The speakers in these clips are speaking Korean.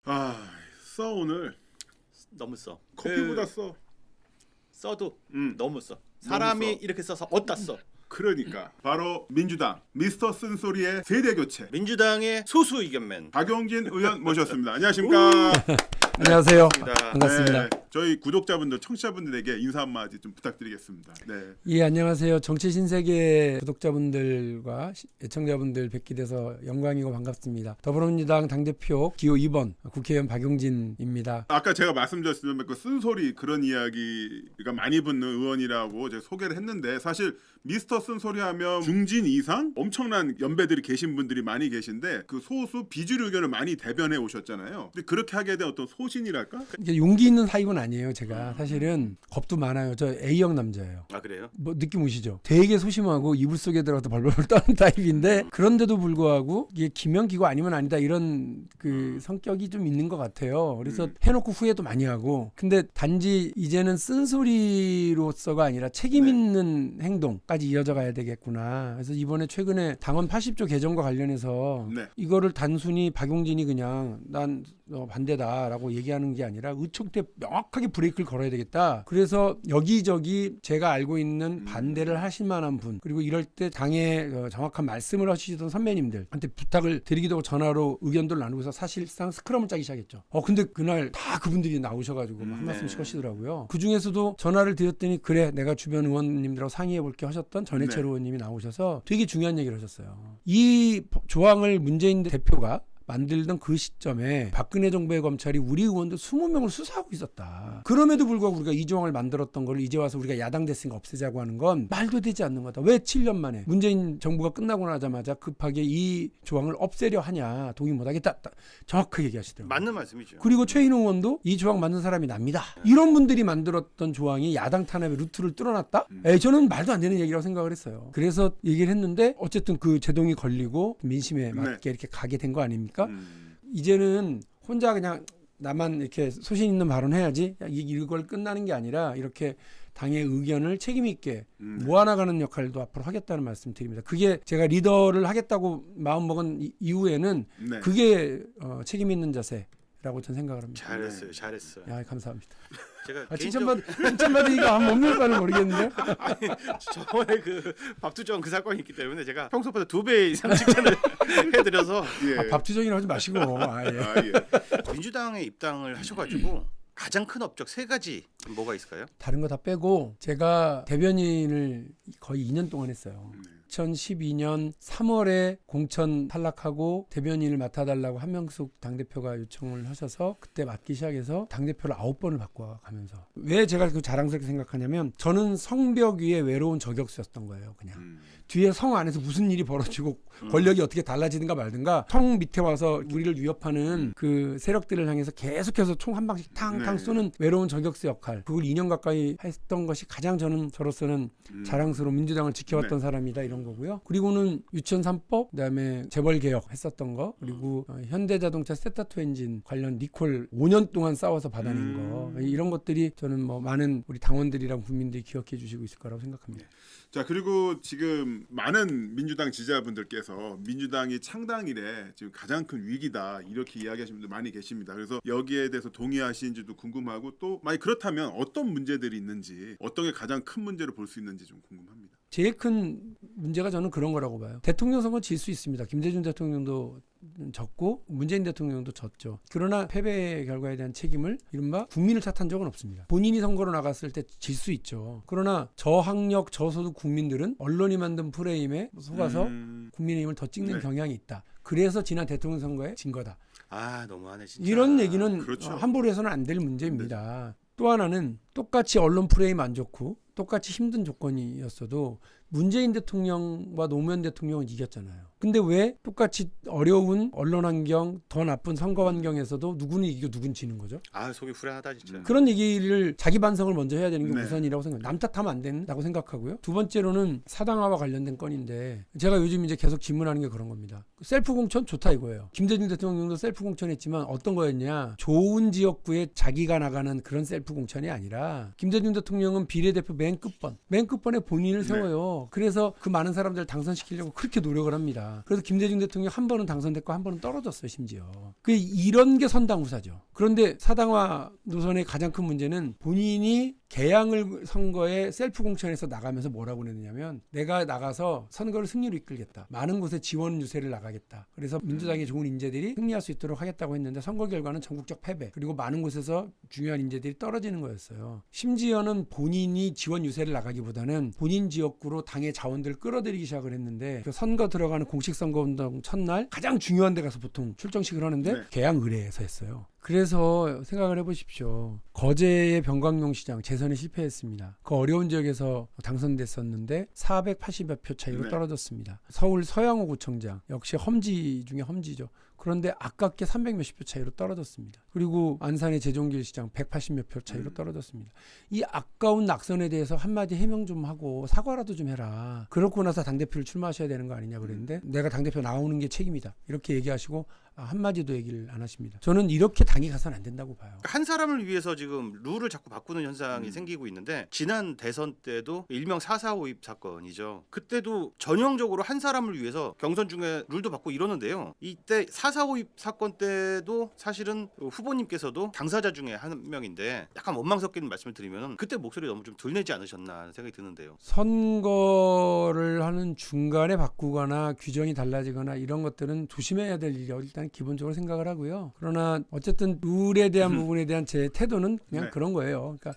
써 오늘 너무 써. 커피보다 써. 써도 너무 써. 너무 사람이 써. 이렇게 써서 어디다 써. 그러니까 바로 민주당 미스터 쓴소리의 세대 교체 민주당의 소수 의견맨. 박용진 의원 모셨습니다. 안녕하십니까? 안녕하세요. 반갑습니다. 반갑습니다. 네, 저희 구독자분들, 청취자분들에게 인사 한마디 좀 부탁드리겠습니다. 네. 예, 안녕하세요. 정치 신세계 구독자분들과 애청자분들 뵙게 돼서 영광이고 반갑습니다. 더불어민주당 당대표 기호 2번 국회의원 박용진입니다. 아까 제가 말씀드렸으면 그 쓴소리 그런 이야기가 많이 붙는 의원이라고 제가 소개를 했는데 사실 미스터 쓴소리 하면 중진 이상 엄청난 연배들이 계신 분들이 많이 계신데 그 소수 비주류 의견을 많이 대변해 오셨잖아요. 근데 그렇게 하게 된 어떤 소신이랄까? 이게 용기 있는 타입은 아니에요. 제가 사실은 겁도 많아요. 저 A형 남자예요. 아 그래요? 뭐 느낌 오시죠? 되게 소심하고 이불 속에 들어가서 벌벌 떠는 타입인데 그런데도 불구하고 이게 기명기고 아니면 아니다 이런 그 성격이 좀 있는 것 같아요. 그래서 해놓고 후회도 많이 하고 근데 단지 이제는 쓴소리로서가 아니라 책임 있는 행동까지 이어져 가야 되겠구나. 그래서 이번에 최근에 당헌 80조 개정과 관련해서 네. 이거를 단순히 박용진이 그냥 난 반대다라고 얘기하는 게 아니라 의촉대 명확하게 브레이크를 걸어야 되겠다. 그래서 여기저기 제가 알고 있는 반대를 하실 만한 분 그리고 이럴 때 당에 정확한 말씀을 하시던 선배님들한테 부탁을 드리기도 하고 전화로 의견들 나누고서 사실상 스크럼을 짜기 시작했죠. 근데 그날 다 그분들이 나오셔가지고 한 말씀씩 하시더라고요. 그 중에서도 전화를 드렸더니 그래 내가 주변 의원님들하고 상의해볼게 하셨던 전해철 의원님이 나오셔서 되게 중요한 얘기를 하셨어요. 이 조항을 문재인 대표가 만들던 그 시점에 박근혜 정부의 검찰이 우리 의원들 20명을 수사하고 있었다. 그럼에도 불구하고 우리가 이 조항을 만들었던 걸 이제 와서 우리가 야당 됐으니까 없애자고 하는 건 말도 되지 않는 거다. 왜 7년 만에 문재인 정부가 끝나고 나자마자 급하게 이 조항을 없애려 하냐. 동의 못하겠다. 정확하게 얘기하시더라고요. 맞는 말씀이죠. 그리고 최인호 의원도 이 조항 만든 사람이 납니다. 이런 분들이 만들었던 조항이 야당 탄압의 루트를 뚫어놨다? 저는 말도 안 되는 얘기라고 생각을 했어요. 그래서 얘기를 했는데 어쨌든 그 제동이 걸리고 민심에 맞게 이렇게 가게 된 거 아닙니까? 이제는 혼자 그냥 나만 이렇게 소신 있는 발언 해야지 이걸 끝나는 게 아니라 이렇게 당의 의견을 책임 있게 모아나가는 역할도 앞으로 하겠다는 말씀 드립니다. 그게 제가 리더를 하겠다고 마음먹은 이후에는 네. 그게 책임 있는 자세라고 저는 생각을 합니다. 잘했어요. 잘했어요. 야, 감사합니다. 제가 칭찬받으니까 안 먹는 바는 모르겠는데. 아니, 저번에 그 밥투정 그 사건이 있기 때문에 제가 평소보다 2배 이상 칭찬을 해드려서 예. 밥투정이라 하지 마시고. 예. 예. 민주당에 입당을 하셔가지고 가장 큰 업적 3가지 뭐가 있을까요? 다른 거 다 빼고 제가 대변인을 거의 2년 동안 했어요. 2012년 3월에 공천 탈락하고 대변인을 맡아달라고 한명숙 당대표가 요청을 하셔서 그때 맡기 시작해서 당대표를 9번을 바꿔가면서 왜 제가 그 자랑스럽게 생각하냐면 저는 성벽 위에 외로운 저격수였던 거예요. 그냥 뒤에 성 안에서 무슨 일이 벌어지고 권력이 어떻게 달라지든가 말든가 성 밑에 와서 우리를 위협하는 그 세력들을 향해서 계속해서 총 한 방씩 탕탕 쏘는 외로운 저격수 역할 그걸 2년 가까이 했던 것이 가장 저로서는 자랑스러운 민주당을 지켜왔던 사람이다 이런 거고요. 그리고는 유치원 3법 그다음에 재벌 개혁 했었던 거 그리고 현대자동차 세타투 엔진 관련 리콜 5년 동안 싸워서 받아낸 거 이런 것들이 저는 뭐 많은 우리 당원들이랑 국민들이 기억해 주시고 있을 거라고 생각합니다. 자 그리고 지금 많은 민주당 지지자분들께서 민주당이 창당 이래 지금 가장 큰 위기다 이렇게 이야기하시는 분들 많이 계십니다. 그래서 여기에 대해서 동의하시는지도 궁금하고 또 만약 그렇다면 어떤 문제들이 있는지 어떤 게 가장 큰 문제로 볼 수 있는지 좀 궁금합니다. 제일 큰 문제가 저는 그런 거라고 봐요. 대통령 선거 질 수 있습니다. 김대중 대통령도 졌고 문재인 대통령도 졌죠. 그러나 패배의 결과에 대한 책임을 이른바 국민을 탓한 적은 없습니다. 본인이 선거로 나갔을 때 질 수 있죠. 그러나 저학력 저소득 국민들은 언론이 만든 프레임에 속아서 국민의힘을 더 찍는 경향이 있다. 그래서 지난 대통령 선거에 진 거다. 아 너무하네 진짜. 이런 얘기는 그렇죠. 함부로 해서는 안 될 문제입니다. 또 하나는 똑같이 언론 프레임 안 좋고 똑같이 힘든 조건이었어도 문재인 대통령과 노무현 대통령은 이겼잖아요. 근데 왜 똑같이 어려운 언론 환경, 더 나쁜 선거 환경에서도 누구는 이기고 누구는 지는 거죠? 아 속이 후련하다 진짜. 그런 얘기를 자기 반성을 먼저 해야 되는 게 네. 우선이라고 생각해요. 남 탓하면 안 된다고 생각하고요. 두 번째로는 사당화와 관련된 건인데 제가 요즘 이제 계속 질문하는 게 그런 겁니다. 셀프 공천 좋다 이거예요. 김대중 대통령도 셀프 공천했지만 어떤 거였냐? 좋은 지역구에 자기가 나가는 그런 셀프 공천이 아니라 김대중 대통령은 비례대표 맨 끝번에 본인을 세워요. 거예요. 그래서 그 많은 사람들을 당선시키려고 그렇게 노력을 합니다. 그래서 김대중 대통령 한 번은 당선됐고 한 번은 떨어졌어요, 심지어. 이런 게 선당후사죠. 그런데 사당화 노선의 가장 큰 문제는 본인이 개항을 선거에 셀프 공천에서 나가면서 뭐라고 그랬느냐면 내가 나가서 선거를 승리로 이끌겠다. 많은 곳에 지원 유세를 나가겠다. 그래서 민주당의 좋은 인재들이 승리할 수 있도록 하겠다고 했는데 선거 결과는 전국적 패배. 그리고 많은 곳에서 중요한 인재들이 떨어지는 거였어요. 심지어는 본인이 지원 유세를 나가기보다는 본인 지역구로 당의 자원들을 끌어들이기 시작을 했는데 그 선거 들어가는 공식 선거운동 첫날 가장 중요한 데 가서 보통 출정식을 하는데 네. 개항 의뢰에서 했어요. 그래서 생각을 해보십시오. 거제의 병광용 시장 재선에 실패했습니다. 그 어려운 지역에서 당선됐었는데 480여 표 차이로 네. 떨어졌습니다. 서울 서양호 구청장 역시 험지 중에 험지죠. 그런데 아깝게 300몇십 표 차이로 떨어졌습니다. 그리고 안산의 재종길 시장 180몇 표 차이로 떨어졌습니다. 이 아까운 낙선에 대해서 한마디 해명 좀 하고 사과라도 좀 해라. 그렇고 나서 당대표를 출마하셔야 되는 거 아니냐 그랬는데 내가 당대표 나오는 게 책임이다. 이렇게 얘기하시고 한마디도 얘기를 안 하십니다. 저는 이렇게 당이 가서는 안 된다고 봐요. 한 사람을 위해서 지금 룰을 자꾸 바꾸는 현상이 생기고 있는데 지난 대선 때도 일명 4.4 오입 사건이죠. 그때도 전형적으로 한 사람을 위해서 경선 중에 룰도 바꾸고 이러는데요. 이때 4.4 오입 사건 때도 사실은 후보님께서도 당사자 중에 한 명인데 약간 원망 섞이는 말씀을 드리면 그때 목소리 너무 좀 덜 내지 않으셨나 하는 생각이 드는데요. 선거를 하는 중간에 바꾸거나 규정이 달라지거나 이런 것들은 조심해야 될 일이라고 일단 기본적으로 생각을 하고요. 그러나 어쨌든 룰에 대한 부분에 대한 제 태도는 그냥 네. 그런 거예요. 그러니까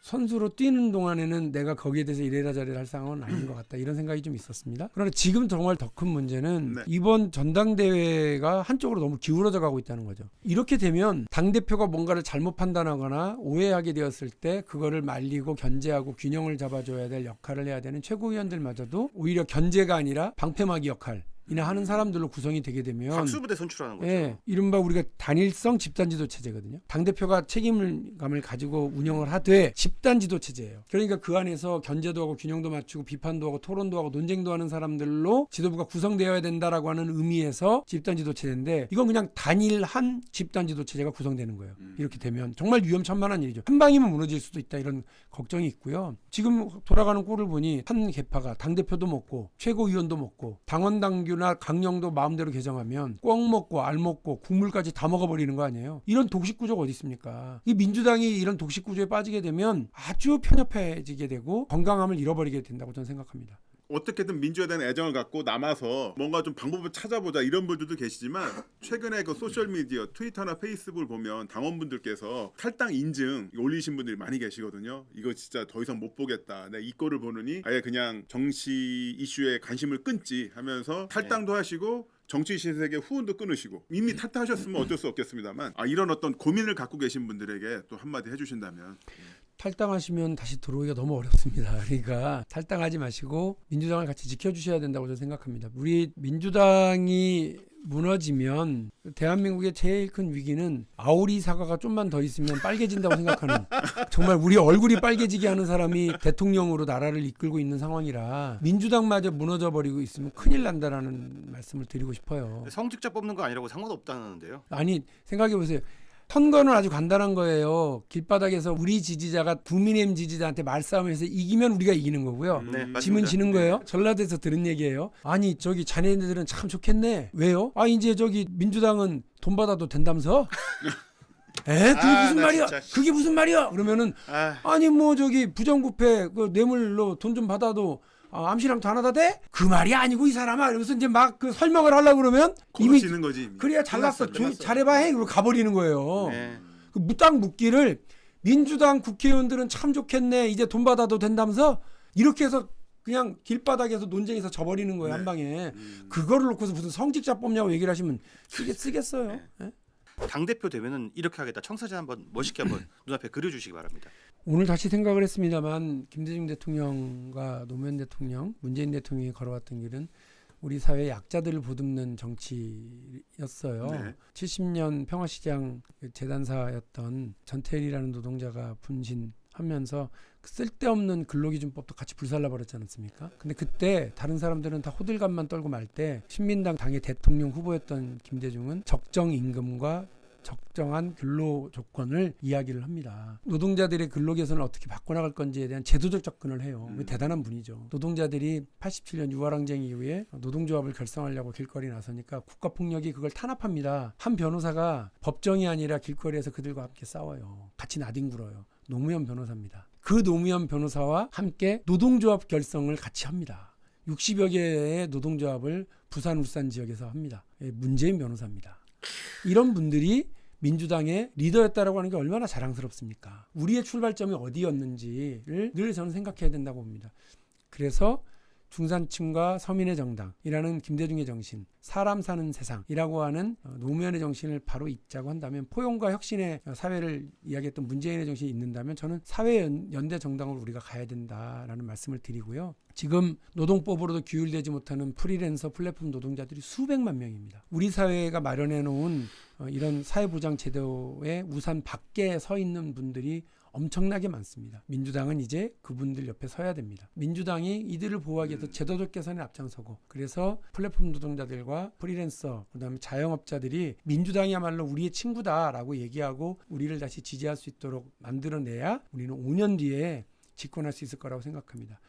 선수로 뛰는 동안에는 내가 거기에 대해서 이래라 저래라 할 상황은 아닌 것 같다. 이런 생각이 좀 있었습니다. 그러나 지금 정말 더 큰 문제는 네. 이번 전당대회가 한쪽으로 너무 기울어져 가고 있다는 거죠. 이렇게 되면 당대표가 뭔가를 잘못 판단하거나 오해하게 되었을 때 그거를 말리고 견제하고 균형을 잡아줘야 될 역할을 해야 되는 최고위원들마저도 오히려 견제가 아니라 방패막이 역할 이나 하는 사람들로 구성이 되게 되면 박수부대 선출하는 거죠. 예, 이른바 우리가 단일성 집단지도 체제거든요. 당대표가 책임감을 가지고 운영을 하되 집단지도 체제예요. 그러니까 그 안에서 견제도 하고 균형도 맞추고 비판도 하고 토론도 하고 논쟁도 하는 사람들로 지도부가 구성되어야 된다라고 하는 의미에서 집단지도 체제인데 이건 그냥 단일한 집단지도 체제가 구성되는 거예요. 이렇게 되면 정말 위험천만한 일이죠. 한 방이면 무너질 수도 있다 이런 걱정이 있고요. 지금 돌아가는 꼴을 보니 한 개파가 당대표도 먹고 최고위원도 먹고 당원당규 나 강령도 마음대로 개정하면 꿩 먹고 알 먹고 국물까지 다 먹어버리는 거 아니에요. 이런 독식구조가 어디 있습니까? 이 민주당이 이런 독식구조에 빠지게 되면 아주 편협해지게 되고 건강함을 잃어버리게 된다고 저는 생각합니다. 어떻게든 민주에 대한 애정을 갖고 남아서 뭔가 좀 방법을 찾아보자 이런 분들도 계시지만 최근에 그 소셜미디어 트위터나 페이스북을 보면 당원분들께서 탈당 인증 올리신 분들이 많이 계시거든요. 이거 진짜 더 이상 못 보겠다. 내가 이 꼴을 보느니 아예 그냥 정치 이슈에 관심을 끊지 하면서 탈당도 하시고 정치 신세계 후원도 끊으시고 이미 탈당하셨으면 어쩔 수 없겠습니다만 이런 어떤 고민을 갖고 계신 분들에게 또 한마디 해주신다면. 탈당하시면 다시 들어오기가 너무 어렵습니다. 그러니까 탈당하지 마시고 민주당을 같이 지켜주셔야 된다고 저는 생각합니다. 우리 민주당이 무너지면 대한민국의 제일 큰 위기는 아오리 사과가 좀만 더 있으면 빨개진다고 생각하는 정말 우리 얼굴이 빨개지게 하는 사람이 대통령으로 나라를 이끌고 있는 상황이라 민주당마저 무너져버리고 있으면 큰일 난다라는 말씀을 드리고 싶어요. 성직자 뽑는 거 아니라고 상관없다는데요. 아니 생각해보세요. 선거는 아주 간단한 거예요. 길바닥에서 우리 지지자가 국민의힘 지지자한테 말싸움해서 이기면 우리가 이기는 거고요. 네, 맞습니다. 지면 지는 거예요. 전라도에서 들은 얘기예요. 아니 저기 자네들은 참 좋겠네. 왜요? 이제 저기 민주당은 돈 받아도 된다면서? 그게 무슨 나 말이야? 진짜. 그게 무슨 말이야? 그러면은 아니 뭐 저기 부정부패 그 뇌물로 돈 좀 받아도 암시랑 다 하나 돼? 그 말이 아니고 이 사람아. 이러면서 이제 막 그 설명을 하려고 그러면 이미 지는 거지. 이미. 그래야 잘났어. 끝났어. 잘해봐 해. 그리고 가버리는 거예요. 네. 그 무당 묻기를 민주당 국회의원들은 참 좋겠네. 이제 돈 받아도 된다면서 이렇게 해서 그냥 길바닥에서 논쟁에서 져버리는 거예요. 네. 한 방에. 그거를 놓고서 무슨 성직자 뽑냐고 얘기를 하시면 쓰겠어요. 예? 당대표 되면은 이렇게 하겠다. 청사진 한번 멋있게 한번 눈앞에 그려주시기 바랍니다. 오늘 다시 생각을 했습니다만 김대중 대통령과 노무현 대통령, 문재인 대통령이 걸어왔던 길은 우리 사회의 약자들을 보듬는 정치였어요. 네. 70년 평화시장 재단사였던 전태일이라는 노동자가 분신하면서 쓸데없는 근로기준법도 같이 불살라 버렸지 않았습니까? 근데 그때 다른 사람들은 다 호들갑만 떨고 말 때 신민당 당의 대통령 후보였던 김대중은 적정 임금과 적정한 근로 조건을 이야기를 합니다. 노동자들의 근로 개선을 어떻게 바꿔나갈 건지에 대한 제도적 접근을 해요. 대단한 분이죠. 노동자들이 87년 유월항쟁 이후에 노동조합을 결성하려고 길거리에 나서니까 국가폭력이 그걸 탄압합니다. 한 변호사가 법정이 아니라 길거리에서 그들과 함께 싸워요. 같이 나뒹굴어요. 노무현 변호사입니다. 그 노무현 변호사와 함께 노동조합 결성을 같이 합니다. 60여 개의 노동조합을 부산, 울산 지역에서 합니다. 문재인 변호사입니다. 이런 분들이 민주당의 리더였다라고 하는 게 얼마나 자랑스럽습니까? 우리의 출발점이 어디였는지를 늘 저는 생각해야 된다고 봅니다. 그래서 중산층과 서민의 정당이라는 김대중의 정신, 사람 사는 세상이라고 하는 노무현의 정신을 바로 잇자고 한다면, 포용과 혁신의 사회를 이야기했던 문재인의 정신이 있는다면 저는 사회연대 정당으로 우리가 가야 된다라는 말씀을 드리고요. 지금 노동법으로도 규율되지 못하는 프리랜서 플랫폼 노동자들이 수백만 명입니다. 우리 사회가 마련해 놓은 이런 사회보장 제도의 우산 밖에 서 있는 분들이 엄청나게 많습니다. 민주당은 이제 그분들 옆에 서야 됩니다. 민주당이 이들을 보호하기 위해서 제도적 개선에 앞장서고, 그래서 플랫폼 노동자들과 프리랜서, 그다음에 자영업자들이 민주당이야말로 우리의 친구다라고 얘기하고 우리를 다시 지지할 수 있도록 만들어내야 우리는 5년 뒤에 집권할 수 있을 거라고 생각합니다.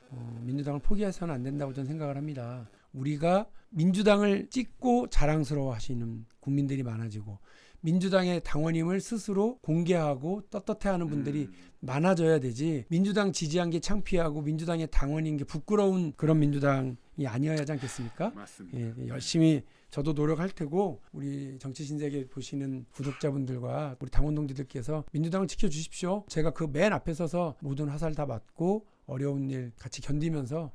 민주당을 포기해서는 안 된다고 저는 생각을 합니다. 우리가 민주당을 찍고 자랑스러워 하시는 국민들이 많아지고, 민주당의 당원임을 스스로 공개하고 떳떳해하는 분들이 많아져야 되지, 민주당 지지한 게 창피하고 민주당의 당원인 게 부끄러운 그런 민주당이 아니어야 하지 않겠습니까? 맞습니다. 예, 열심히 저도 노력할 테고, 우리 정치신세계 보시는 구독자분들과 우리 당원 동지들께서 민주당을 지켜주십시오. 제가 그 맨 앞에 서서 모든 화살 다 맞고 어려운 일 같이 견디면서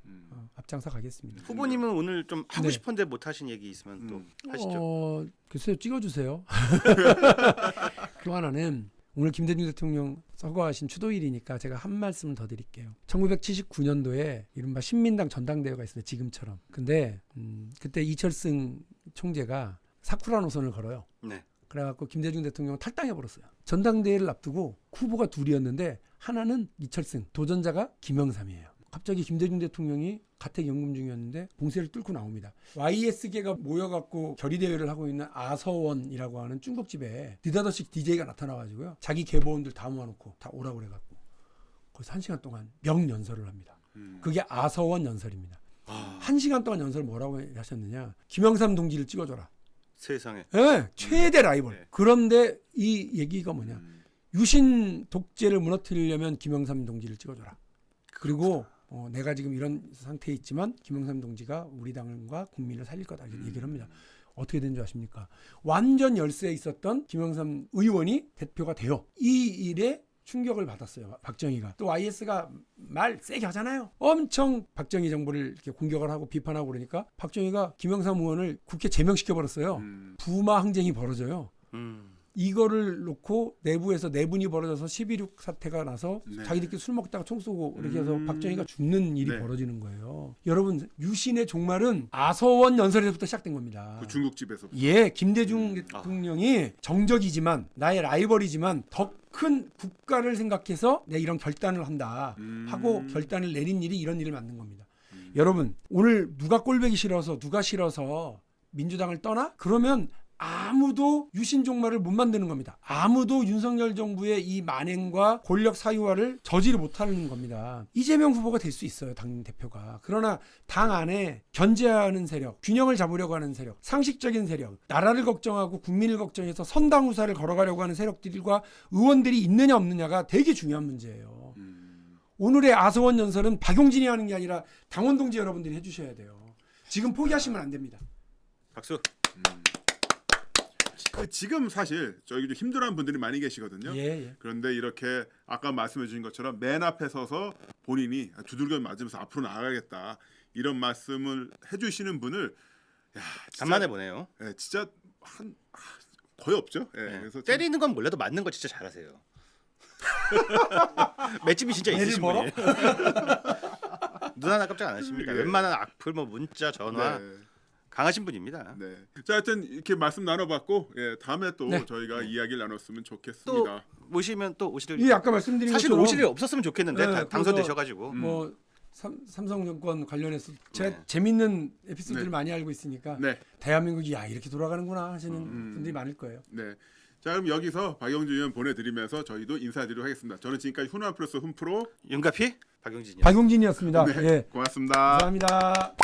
앞장서 가겠습니다. 후보님은 오늘 좀 하고 네. 싶은데 못 하신 얘기 있으면 또 하시죠. 글쎄요, 찍어주세요. 또 하나는 오늘 김대중 대통령 서거하신 추도일이니까 제가 한 말씀을 더 드릴게요. 1979년도에 이른바 신민당 전당대회가 있어요. 지금처럼. 근데 그때 이철승 총재가 사쿠라 노선을 걸어요. 네. 그래갖고 김대중 대통령 탈당해버렸어요. 전당대회를 앞두고 후보가 둘이었는데 하나는 이철승, 도전자가 김영삼이에요. 갑자기 김대중 대통령이 가택연금 중이었는데 봉쇄를 뚫고 나옵니다. YS계가 모여갖고 결의대회를 하고 있는 아서원이라고 하는 중국집에 느닷없이 DJ가 나타나가지고요, 자기 계보원들 다 모아놓고 다 오라고 그래갖고 거기서 1시간 동안 명연설을 합니다. 그게 아서원 연설입니다. 1시간 동안 연설을 뭐라고 하셨느냐, 김영삼 동지를 찍어줘라. 세상에. 네, 최대 라이벌. 네. 그런데 이 얘기가 뭐냐, 유신 독재를 무너뜨리려면 김영삼 동지를 찍어줘라. 그리고 내가 지금 이런 상태에 있지만 김영삼 동지가 우리 당과 국민을 살릴 거다, 이렇게 얘기를 합니다. 어떻게 된 줄 아십니까? 완전 열세에 있었던 김영삼 의원이 대표가 돼요. 이 일에 충격을 받았어요, 박정희가. 또 YS가 말 세게 하잖아요. 엄청 박정희 정부를 이렇게 공격을 하고 비판하고 그러니까 박정희가 김영삼 의원을 국회 제명시켜버렸어요. 부마 항쟁이 벌어져요. 이거를 놓고 내부에서 내분이 벌어져서 11.6 사태가 나서 네. 자기들끼리 술 먹다가 총 쏘고 이렇게 해서 박정희가 죽는 일이 네. 벌어지는 거예요. 여러분, 유신의 종말은 아서원 연설에서부터 시작된 겁니다. 그 중국집에서. 예, 김대중 대통령이 정적이지만 나의 라이벌이지만 더 큰 국가를 생각해서 내 이런 결단을 한다 하고 결단을 내린 일이 이런 일을 만든 겁니다. 여러분, 오늘 누가 꼴보기 싫어서, 누가 싫어서 민주당을 떠나? 그러면 아무도 유신 종말을 못 만드는 겁니다. 아무도 윤석열 정부의 이 만행과 권력 사유화를 저지를 못하는 겁니다. 이재명 후보가 될 수 있어요, 당 대표가. 그러나 당 안에 견제하는 세력, 균형을 잡으려고 하는 세력, 상식적인 세력, 나라를 걱정하고 국민을 걱정해서 선당 후사를 걸어가려고 하는 세력들과 의원들이 있느냐 없느냐가 되게 중요한 문제예요. 오늘의 아서원 연설은 박용진이 하는 게 아니라 당원 동지 여러분들이 해주셔야 돼요. 지금 포기하시면 안 됩니다. 박수. 지금 사실 저기 좀 힘들어하는 분들이 많이 계시거든요. 예. 그런데 이렇게 아까 말씀해 주신 것처럼 맨 앞에 서서 본인이 두들겨 맞으면서 앞으로 나아가겠다, 이런 말씀을 해주시는 분을 간만에 보네요. 예, 진짜 거의 없죠. 예, 네. 그래서 때리는 건 몰라도 맞는 거 진짜 잘하세요. 맷집이 진짜 있으신 벌어? 분이에요. 눈 하나 깜짝 안 하십니다. 예. 웬만한 악플, 뭐 문자, 전화 네. 강하신 분입니다. 네. 자, 하여튼 이렇게 말씀 나눠봤고, 예, 다음에 또 네. 저희가 이야기를 나눴으면 또 좋겠습니다. 모시면 또 오실 이 아까 말씀드린 사실 것처럼 오실 일 없었으면 좋겠는데 네, 당선되셔가지고. 뭐 삼성정권 관련해서 제가 네. 재밌는 에피소드를 네. 많이 알고 있으니까 네, 대한민국이 이렇게 돌아가는구나 하시는 분들이 많을 거예요. 네. 자, 그럼 여기서 박영진 의원 보내드리면서 저희도 인사드리도록 하겠습니다. 저는 지금까지 훈남 플러스 훈프로 윤가피 박영진이요. 박용진이었습니다. 네, 예. 고맙습니다. 감사합니다.